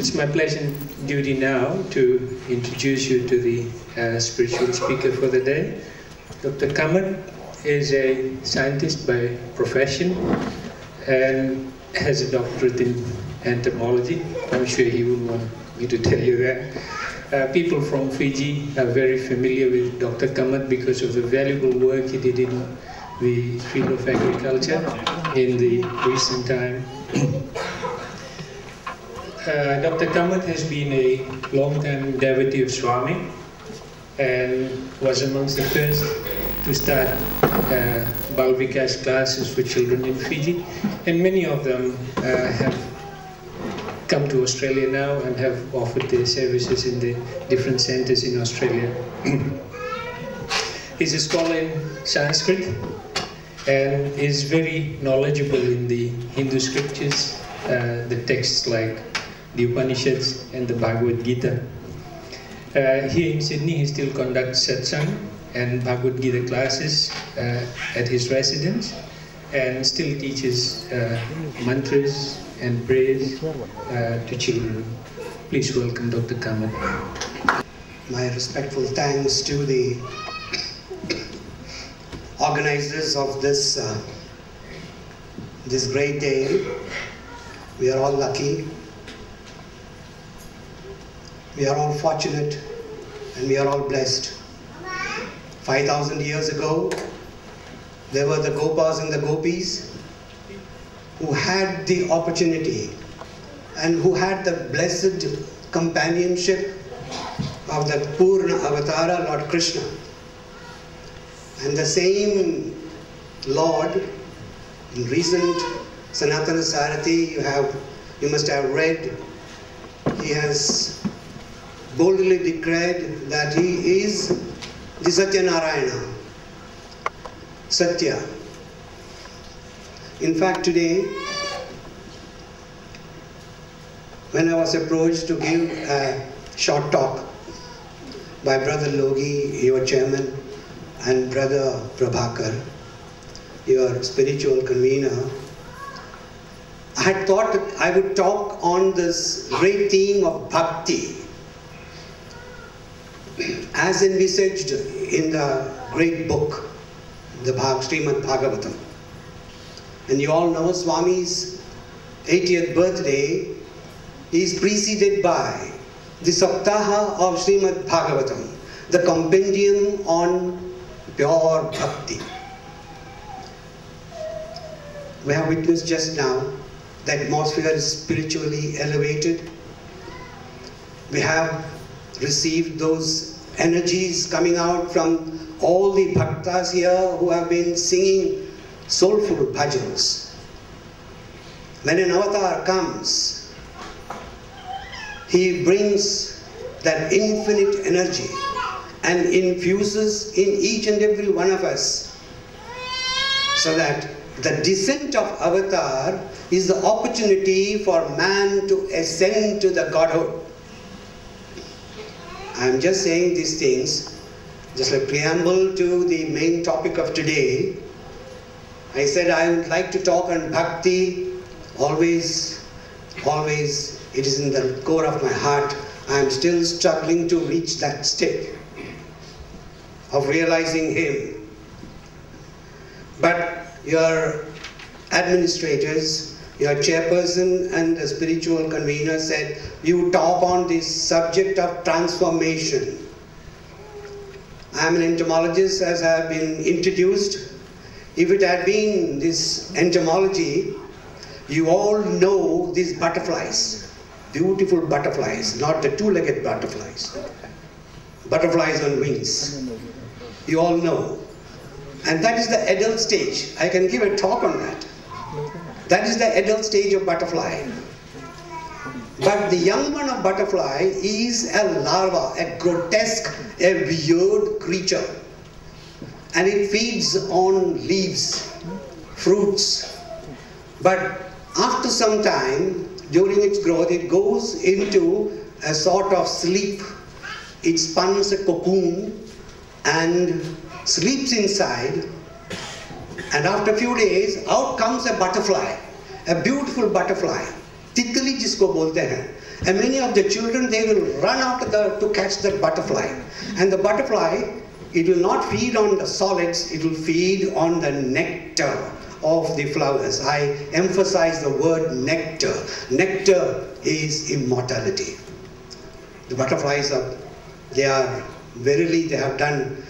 It's my pleasure and duty now to introduce you to the spiritual speaker for the day. Dr. Kamath is a scientist by profession and has a doctorate in entomology. I'm sure he wouldn't want me to tell you that. People from Fiji are very familiar with Dr. Kamath because of the valuable work he did in the field of agriculture in the recent time. Dr. Kamath has been a long-time devotee of Swami and was amongst the first to start Balvikas classes for children in Fiji, and many of them have come to Australia now and have offered their services in the different centres in Australia. He's a scholar in Sanskrit and is very knowledgeable in the Hindu scriptures, the texts like the Upanishads and the Bhagavad Gita. Here in Sydney he still conducts satsang and Bhagavad Gita classes at his residence, and still teaches mantras and prayers to children. Please welcome Dr. Kamath. My respectful thanks to the organizers of this great day. We are all lucky. We are all fortunate and we are all blessed. 5,000 years ago, there were the Gopas and the Gopis who had the opportunity and who had the blessed companionship of the Purna Avatara, Lord Krishna. And the same Lord, in recent Sanatana Sarati, you must have read, he has boldly declared that he is the Sathya Narayana, Sathya. In fact, today, when I was approached to give a short talk by Brother Logi, your chairman, and Brother Prabhakar, your spiritual convener, I had thought that I would talk on this great theme of bhakti, as envisaged in the great book, the Srimad Bhagavatam. And you all know Swami's 80th birthday is preceded by the Saptaha of Srimad Bhagavatam, the compendium on pure bhakti. We have witnessed just now the atmosphere is spiritually elevated. We have received those energies coming out from all the bhaktas here who have been singing soulful bhajans. When an avatar comes, he brings that infinite energy and infuses in each and every one of us, so that the descent of avatar is the opportunity for man to ascend to the Godhood. I am just saying these things, just like preamble to the main topic of today. I said I would like to talk on bhakti. Always, it is in the core of my heart. I am still struggling to reach that state of realizing Him. But your administrators, your chairperson and the spiritual convener said, you talk on this subject of transformation. I am an entomologist, as I have been introduced. If it had been this entomology, you all know these butterflies, beautiful butterflies, not the two-legged butterflies. Butterflies on wings. You all know. And that is the adult stage. I can give a talk on that. That is the adult stage of butterfly. But the young one of butterfly is a larva, a grotesque, a weird creature. And it feeds on leaves, fruits. But after some time, during its growth, it goes into a sort of sleep. It spins a cocoon and sleeps inside. And after a few days, out comes a butterfly, a beautiful butterfly. Titli jisko bolte hain. And many of the children, they will run after to catch the butterfly. And the butterfly, it will not feed on the solids, it will feed on the nectar of the flowers. I emphasize the word nectar. Nectar is immortality. The butterflies they have done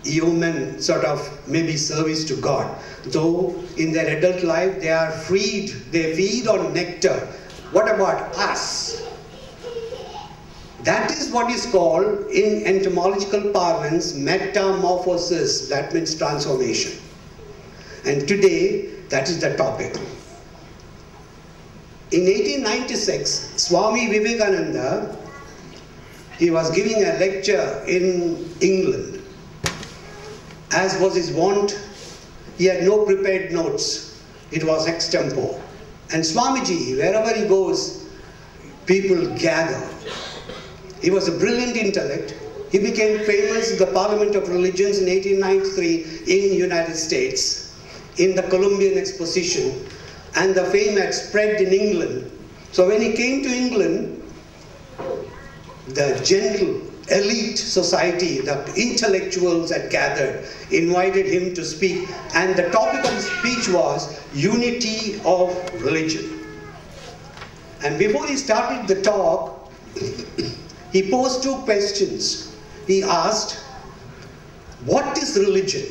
yeoman sort of maybe service to God. Though in their adult life they are freed, they feed on nectar. What about us? That is what is called in entomological parlance metamorphosis. That means transformation. And today that is the topic. In 1896, Swami Vivekananda, he was giving a lecture in England. As was his wont, he had no prepared notes. It was extempo. And Swamiji, wherever he goes, people gather. He was a brilliant intellect. He became famous in the Parliament of Religions in 1893 in United States, in the Columbian Exposition, and the fame had spread in England. So when he came to England, the gentle elite society, the intellectuals had gathered, invited him to speak, and the topic of his speech was unity of religion. And before he started the talk, he posed two questions. He asked, what is religion?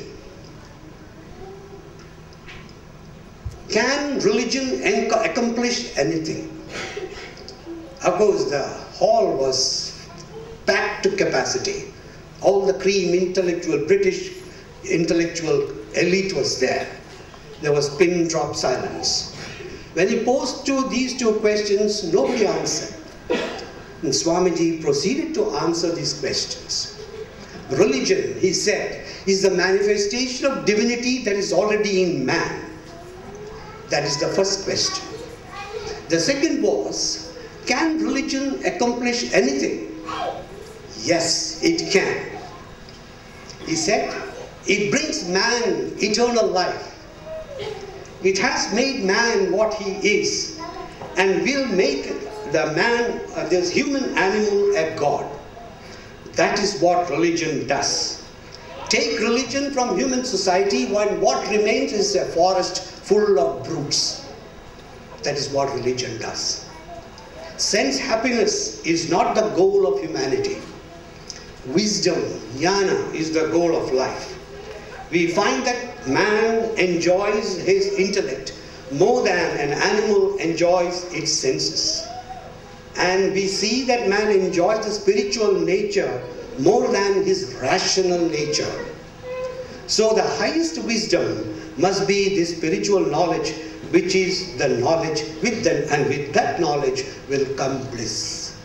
Can religion accomplish anything? Of course, the hall was packed to capacity. All the cream intellectual, British intellectual elite was there. There was pin drop silence. When he posed these two questions, nobody answered. And Swamiji proceeded to answer these questions. Religion, he said, is the manifestation of divinity that is already in man. That is the first question. The second was, can religion accomplish anything? Yes, it can. He said, it brings man eternal life. It has made man what he is, and will make the man, this human animal, a god. That is what religion does. Take religion from human society, when what remains is a forest full of brutes. That is what religion does. Sense happiness is not the goal of humanity. Wisdom, jnana, is the goal of life. We find that man enjoys his intellect more than an animal enjoys its senses. And we see that man enjoys the spiritual nature more than his rational nature. So the highest wisdom must be the spiritual knowledge, which is the knowledge and with that knowledge will come bliss.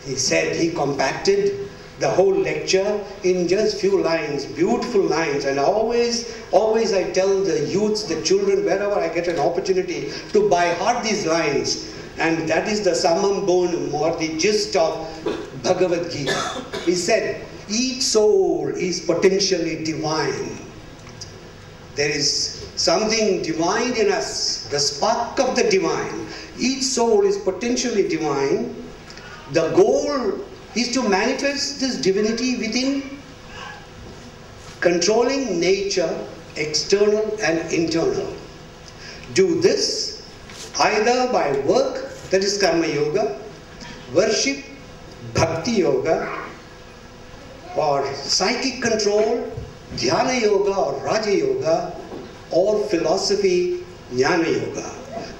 He said, he compacted the whole lecture in just few lines, beautiful lines, and always I tell the youths, the children, wherever I get an opportunity, to by heart these lines. And that is the summum bonum, or the gist of Bhagavad Gita. He said, each soul is potentially divine. There is something divine in us, the spark of the divine. Each soul is potentially divine. The goal is to manifest this divinity within, controlling nature, external and internal. Do this either by work, that is karma yoga, worship, bhakti yoga, or psychic control, dhyana yoga or raja yoga, or philosophy, jnana yoga.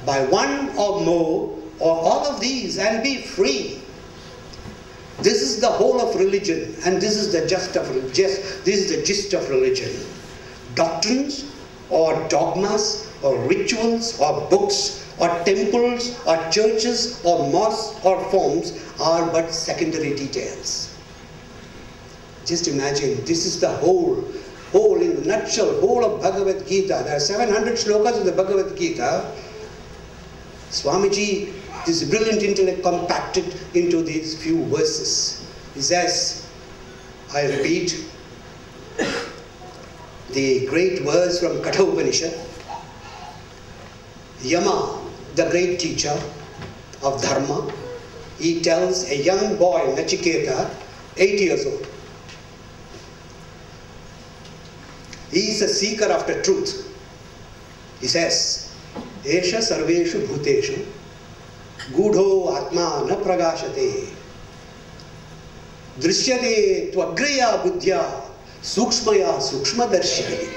By one or more, or all of these, and be free. This is the whole of religion, and this is the gist of religion. Doctrines, or dogmas, or rituals, or books, or temples, or churches, or mosques, or forms are but secondary details. Just imagine, this is the whole in the nutshell, whole of Bhagavad Gita. There are 700 shlokas in the Bhagavad Gita. Swamiji, this brilliant intellect, compacted into these few verses. He says, I repeat, the great verse from Katha Upanishad. Yama, the great teacher, of Dharma, he tells a young boy, Nachiketa, 8 years old. He is a seeker after truth. He says, Esha sarveshu bhuteshu gudho atma na pragashate drishyate tvagriya buddhya sukshmaya sukshmadarshini.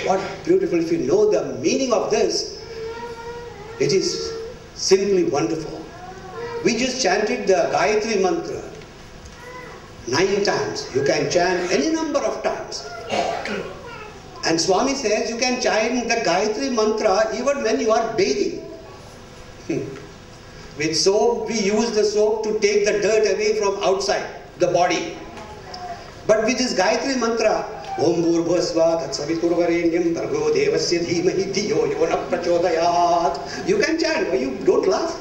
What beautiful. If you know the meaning of this, it is simply wonderful. We just chanted the Gayatri mantra 9 times. You can chant any number of times. And Swami says you can chant the Gayatri mantra even when you are bathing. With soap, we use the soap to take the dirt away from outside the body. But with this Gayatri mantra, Om Bhurbhasva Tatsaviturvarenyam Bhargo Devasya Dhimahi Dhiyo Yona Prachodayat, you can chant. Why you don't laugh?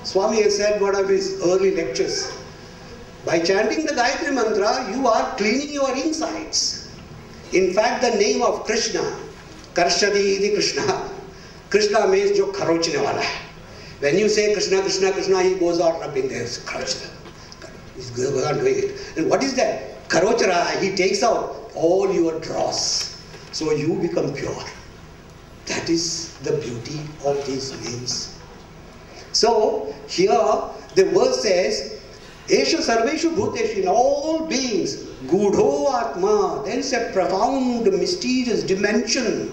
Swami has said one of his early lectures. By chanting the Gayatri mantra, you are cleaning your insides. In fact, the name of Krishna, Karshadi Krishna, Krishna means jo kharochne wala hai. When you say Krishna, Krishna, Krishna, he goes on rubbing there, kharochna. He goes on doing it. And what is that? Kharochra, he takes out all your dross. So you become pure. That is the beauty of these names. So, here the verse says, Esha sarveshu bhuteshu, in all beings, gudho atma, there is a profound, mysterious dimension.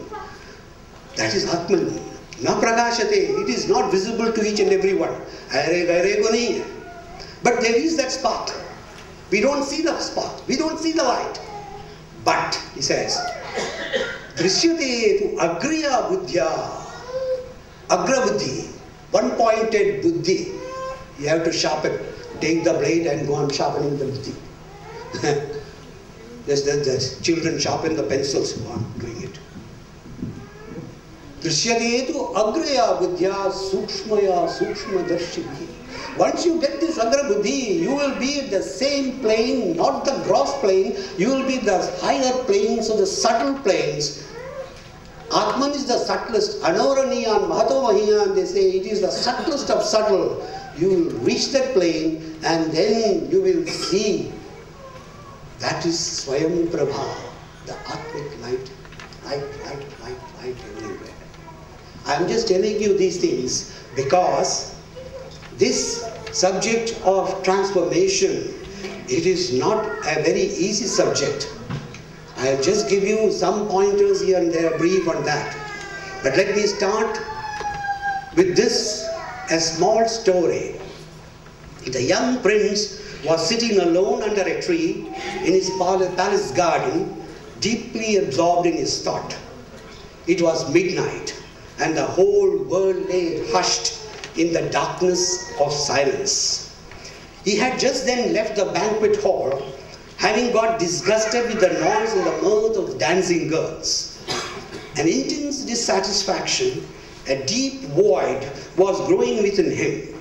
That is Atman. Na prakashate, it is not visible to each and every one. But there is that spark. We don't see the spark. We don't see the light. But, he says, drishyate tu agriya buddhya, agra buddhi, one-pointed buddhi. You have to sharpen. Take the blade and go on sharpening the buddhi. The children sharpen the pencils, go on doing it. Drishyate tu agraya buddhya sukshmaya sukshmadarshini. Once you get this agra buddhi, you will be at the same plane, not the gross plane, you will be the higher planes or the subtle planes. Atman is the subtlest. Anoraniyan, Mahato Mahiyan, they say it is the subtlest of subtle. You will reach that plane and then you will see. That is Swayam Prabha, the Atmic light, light everywhere. I am just telling you these things because this subject of transformation, it is not a very easy subject. I'll just give you some pointers here and there, brief on that. But let me start with this, a small story. The young prince was sitting alone under a tree in his palace garden, deeply absorbed in his thought. It was midnight, and the whole world lay hushed in the darkness of silence. He had just then left the banquet hall, having got disgusted with the noise and the mirth of dancing girls. An intense dissatisfaction, a deep void was growing within him.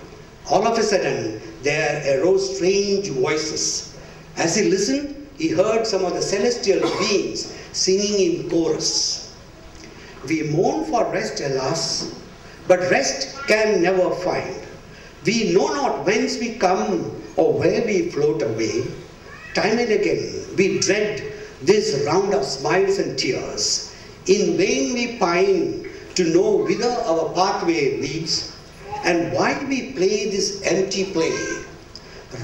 All of a sudden, there arose strange voices. As he listened, he heard some of the celestial beings singing in chorus. We mourn for rest, alas, but rest can never find. We know not whence we come or where we float away. Time and again, we dread this round of smiles and tears. In vain we pine to know whither our pathway leads, and why we play this empty play.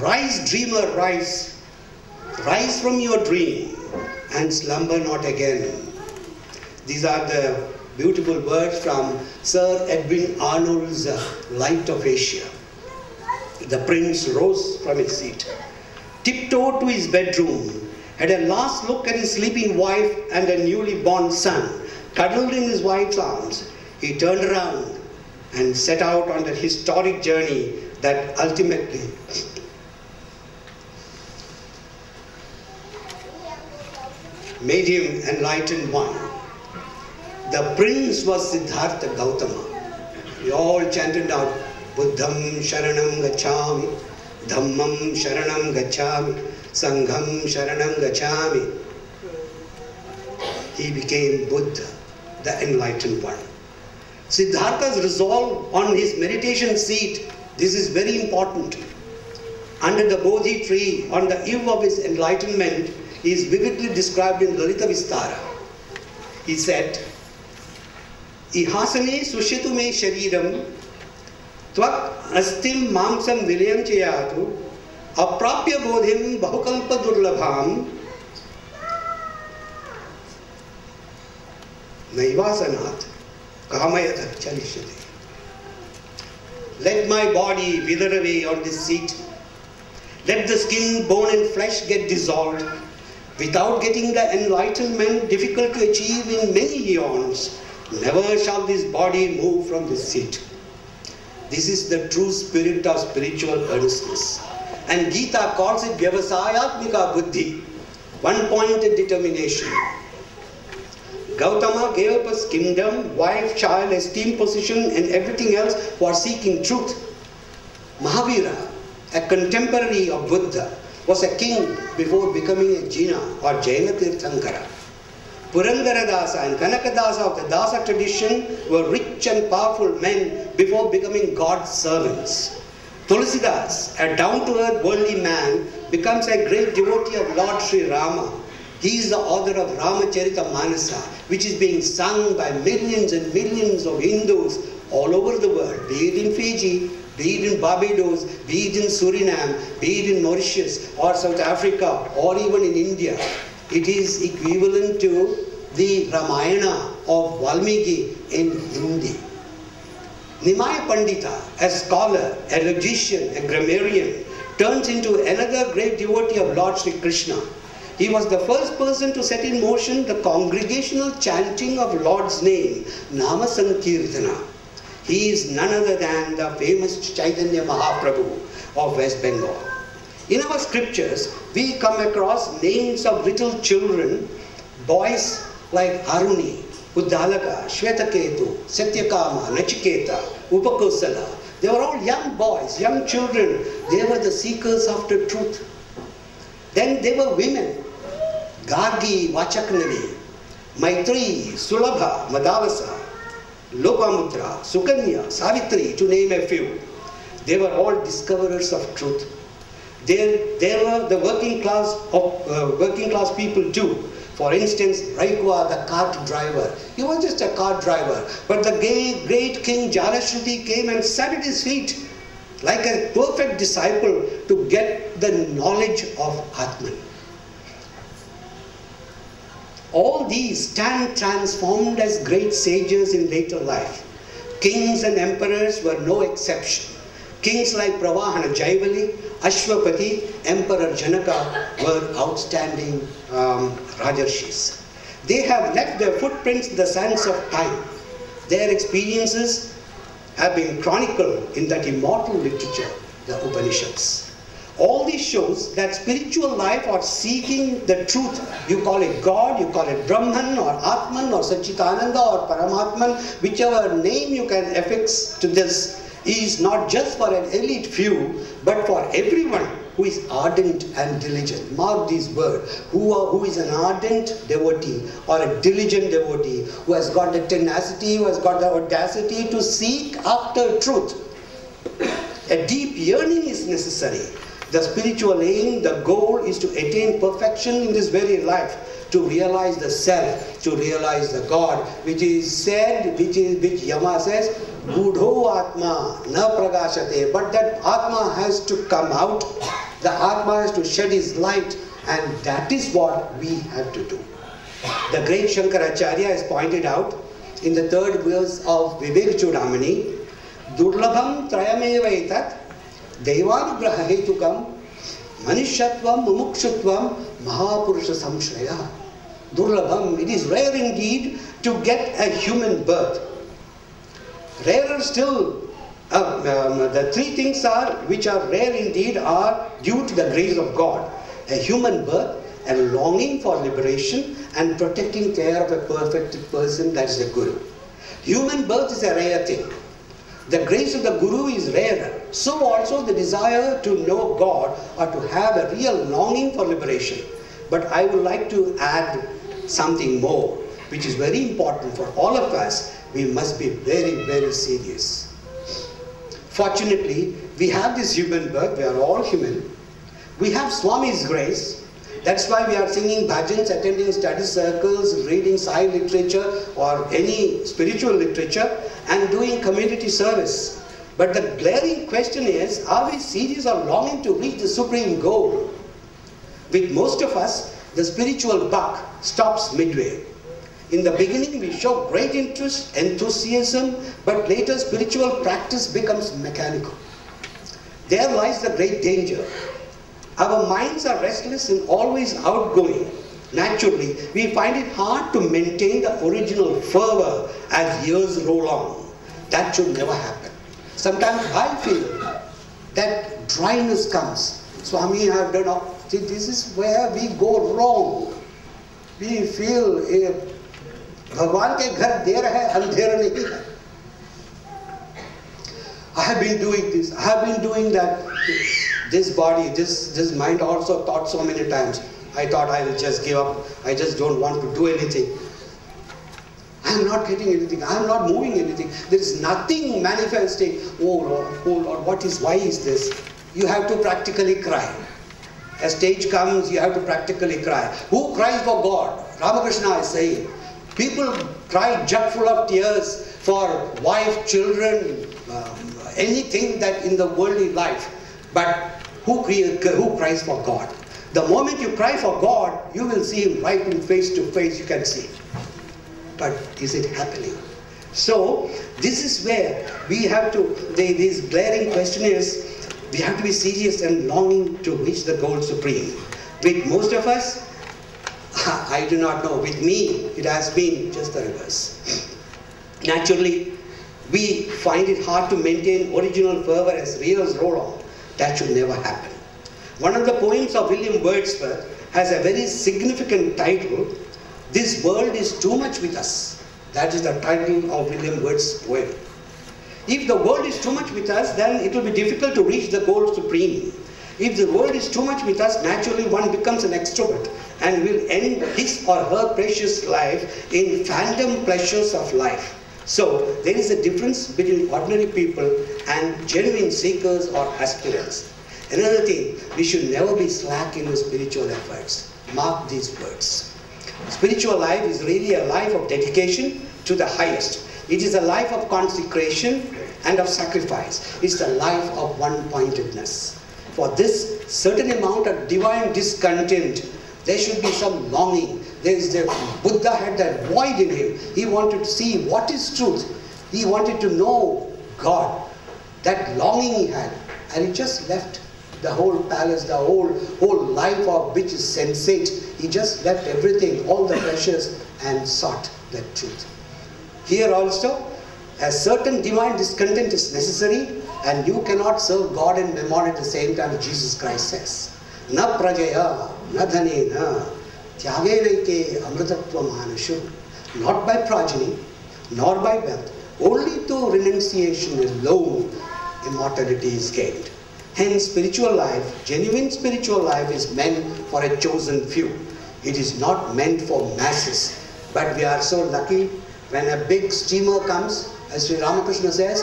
Rise, dreamer, rise. Rise from your dream and slumber not again. These are the beautiful words from Sir Edwin Arnold's Light of Asia. The prince rose from his seat, tiptoed to his bedroom, had a last look at his sleeping wife and a newly born son, cuddled in his wife's arms. He turned around and set out on the historic journey that ultimately made him enlightened one. The prince was Siddhartha Gautama. We all chanted out, Buddham Sharanam Gacchami, Dhammam Sharanam Gacchami, Sangham Sharanam Gacchami. He became Buddha, the enlightened one. Siddhartha's resolve on his meditation seat This is very important. Under the Bodhi tree, on the eve of his enlightenment, he is vividly described in Lalita Vistara. He said, Ihasane sushitu me shariram tvak astim mamsam vilayam chayatu aprapya bodhim bahukalpa durlabham naivasanat kamayat chalishyate. Let my body wither away on this seat. Let the skin, bone and flesh get dissolved. Without getting the enlightenment difficult to achieve in many eons, never shall this body move from this seat. This is the true spirit of spiritual earnestness. And Gita calls it Vyavasayatmika Buddhi, one-pointed determination. Gautama gave up his kingdom, wife, child, esteem, position and everything else for seeking truth. Mahavira, a contemporary of Buddha, was a king before becoming a Jina or Jaina Tirthankara. Purandaradasa and Kanakadasa of the Dasa tradition were rich and powerful men before becoming God's servants. Tulsidas, a down-to-earth worldly man, becomes a great devotee of Lord Sri Rama. He is the author of Ramacharita Manasa, which is being sung by millions and millions of Hindus all over the world, be it in Fiji, be it in Barbados, be it in Suriname, be it in Mauritius or South Africa or even in India. It is equivalent to the Ramayana of Valmiki in Hindi. Nimaya Pandita, a scholar, a logician, a grammarian, turns into another great devotee of Lord Sri Krishna. He was the first person to set in motion the congregational chanting of Lord's name, Nama Sankirtana. He is none other than the famous Chaitanya Mahaprabhu of West Bengal. In our scriptures, we come across names of little children, boys like Aruni, Uddalaka, Shvetaketu, Satyakama, Nachiketa, Upakosala. They were all young boys, young children. They were the seekers after truth. Then there were women, Gargi, Vachaknavi, Maitri, Sulabha, Madavasa, Lopamutra, Sukanya, Savitri, to name a few. They were all discoverers of truth. They were the working class people too. For instance, Raikwa, the cart driver. He was just a cart driver. But the great King Jarashruti came and sat at his feet like a perfect disciple to get the knowledge of Atman. All these stand transformed as great sages in later life. Kings and emperors were no exception. Kings like Pravahana Jaivali, Ashwapati, Emperor Janaka were outstanding Rajarshis. They have left their footprints in the sands of time. Their experiences have been chronicled in that immortal literature, the Upanishads. All this shows that spiritual life or seeking the truth, you call it God, you call it Brahman or Atman or Satchitananda or Paramatman, whichever name you can affix to this, is not just for an elite few, but for everyone who is ardent and diligent. Mark these words. Who is an ardent devotee or a diligent devotee, who has got the tenacity, who has got the audacity to seek after truth. A deep yearning is necessary. The spiritual aim, the goal is to attain perfection in this very life, to realize the self, to realize the God, which is said, which Yama says, Budho Atma na pragashate. But that Atma has to come out, the Atma has to shed his light, and that is what we have to do. The great Shankaracharya has pointed out in the third verse of Vivek Chudamani, Durlabham Trayameva etat Devanugraha hetukam Manishatvam Mumukshutvam Mahapurusha Samshraya. Durlabham, it is rare indeed to get a human birth. Rarer still, the three things which are rare indeed are due to the grace of God. A human birth, a longing for liberation, and protecting care of a perfected person, that is the Guru. Human birth is a rare thing. The grace of the Guru is rarer. So also the desire to know God or to have a real longing for liberation. But I would like to add something more, which is very important for all of us. We must be very, very serious. Fortunately, we have this human birth, we are all human. We have Swami's grace. That's why we are singing bhajans, attending study circles, reading Sai literature or any spiritual literature, and doing community service. But the glaring question is, are we serious or longing to reach the supreme goal? With most of us, the spiritual buck stops midway. In the beginning, we show great interest, enthusiasm, but later spiritual practice becomes mechanical. There lies the great danger. Our minds are restless and always outgoing. Naturally, we find it hard to maintain the original fervor as years roll on. That should never happen. Sometimes I feel that dryness comes. Swami, I have done all. See, this is where we go wrong. We feel Bhagwan ke ghar der hai, andhera nahi hai. I have been doing this, I have been doing that. This body, this mind also thought so many times. I thought I will just give up. I just don't want to do anything. I am not getting anything. I am not moving anything. There is nothing manifesting. Oh Lord, why is this? You have to practically cry. A stage comes, you have to practically cry. Who cries for God? Ramakrishna is saying. People cry jug full of tears for wife, children, anything that in the worldly life. But who cries for God? The moment you cry for God, you will see Him right in face to face, you can see. But is it happening? So, this is where we have to, this glaring question is, we have to be serious and longing to reach the goal supreme. With most of us, I do not know. With me, it has been just the reverse. Naturally, we find it hard to maintain original fervor as years roll on. That should never happen. One of the poems of William Wordsworth has a very significant title, This World is Too Much With Us. That is the title of William Wordsworth's poem. If the world is too much with us, then it will be difficult to reach the goal supreme. If the world is too much with us, naturally one becomes an extrovert and will end his or her precious life in phantom pleasures of life. So, there is a difference between ordinary people and genuine seekers or aspirants. Another thing, we should never be slack in the spiritual efforts. Mark these words. Spiritual life is really a life of dedication to the highest. It is a life of consecration and of sacrifice. It's a life of one-pointedness. For this certain amount of divine discontent, there should be some longing. Buddha had that void in him. He wanted to see what is truth. He wanted to know God. That longing he had. And he just left the whole palace, the whole life of which is sensate. He just left everything, all the pleasures, and sought that truth. Here also, a certain divine discontent is necessary, and you cannot serve God and Mammon at the same time, Jesus Christ says. Na prajaya, na dhanena, tyagene amritatva manashu. Not by progeny, nor by wealth. Only through renunciation alone, immortality is gained. Hence, spiritual life, genuine spiritual life is meant for a chosen few. It is not meant for masses. But we are so lucky when a big steamer comes, as Sri Ramakrishna says,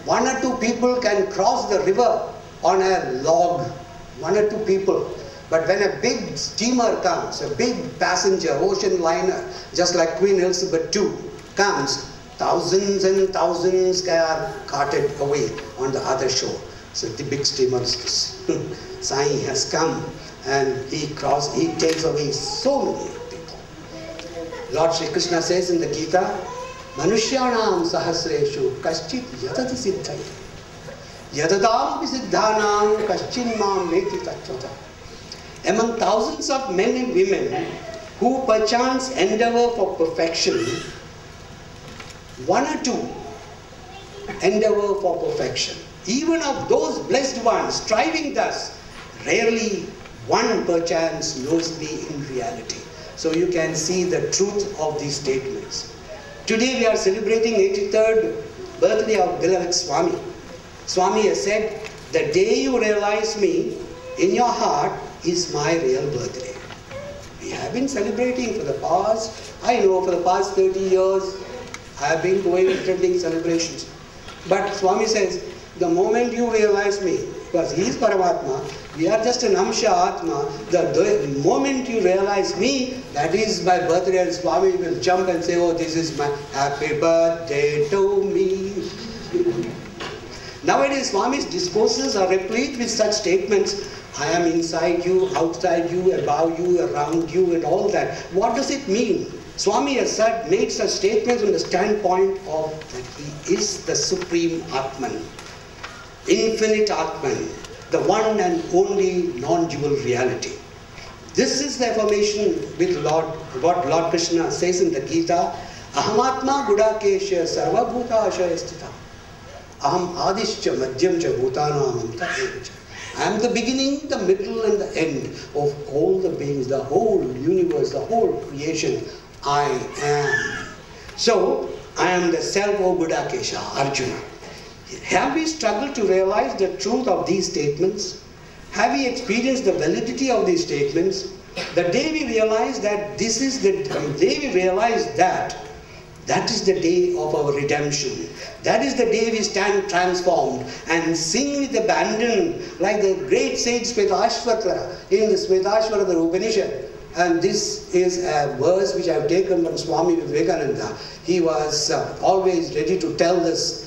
one or two people can cross the river on a log. One or two people. But when a big steamer comes, a big passenger ocean liner, just like Queen Elizabeth II, comes, thousands and thousands are carted away on the other shore. So the big steamer is this. Sai has come and he takes away so many people. Lord Sri Krishna says in the Gita, Manushyanam sahasreshu kaschit yatati siddhai. Yatadam visiddhanam kaschin mam veti tattvata. Among thousands of men and women who perchance endeavor for perfection, one or two endeavor for perfection. Even of those blessed ones striving thus, rarely one perchance knows me in reality. So you can see the truth of these statements. Today we are celebrating 83rd birthday of beloved Swami. Swami has said, the day you realize me in your heart is my real birthday. We have been celebrating for the past, for the past 30 years, I have been going attending celebrations. But Swami says, The moment you realize me, because he is Paramatma, we are just an Amsha Atma. The moment you realize me, that is my birthday, and Swami will jump and say, oh, this is my happy birthday to me. Nowadays, Swami's discourses are replete with such statements. I am inside you, outside you, above you, around you, and all that. What does it mean? Swami has made such statements from the standpoint of that he is the supreme Atman, infinite Atman, the one and only non-dual reality. This is the affirmation with what Lord Krishna says in the Gita, Ahamatma Gudakesha Sarvabhuta Ashayastita. Aham Adishcha Madhyamcha Bhutanam. I am the beginning, the middle, and the end of all the beings, the whole universe, the whole creation. I am. So, I am the self of Gudakesha, Arjuna. Have we struggled to realize the truth of these statements? Have we experienced the validity of these statements? The day we realize that this is the day we realize that is the day of our redemption. That is the day we stand transformed and sing with abandon like the great sage Svetashvatara in the Svetashvara of the Upanishad. And this is a verse which I have taken from Swami Vivekananda. He was always ready to tell this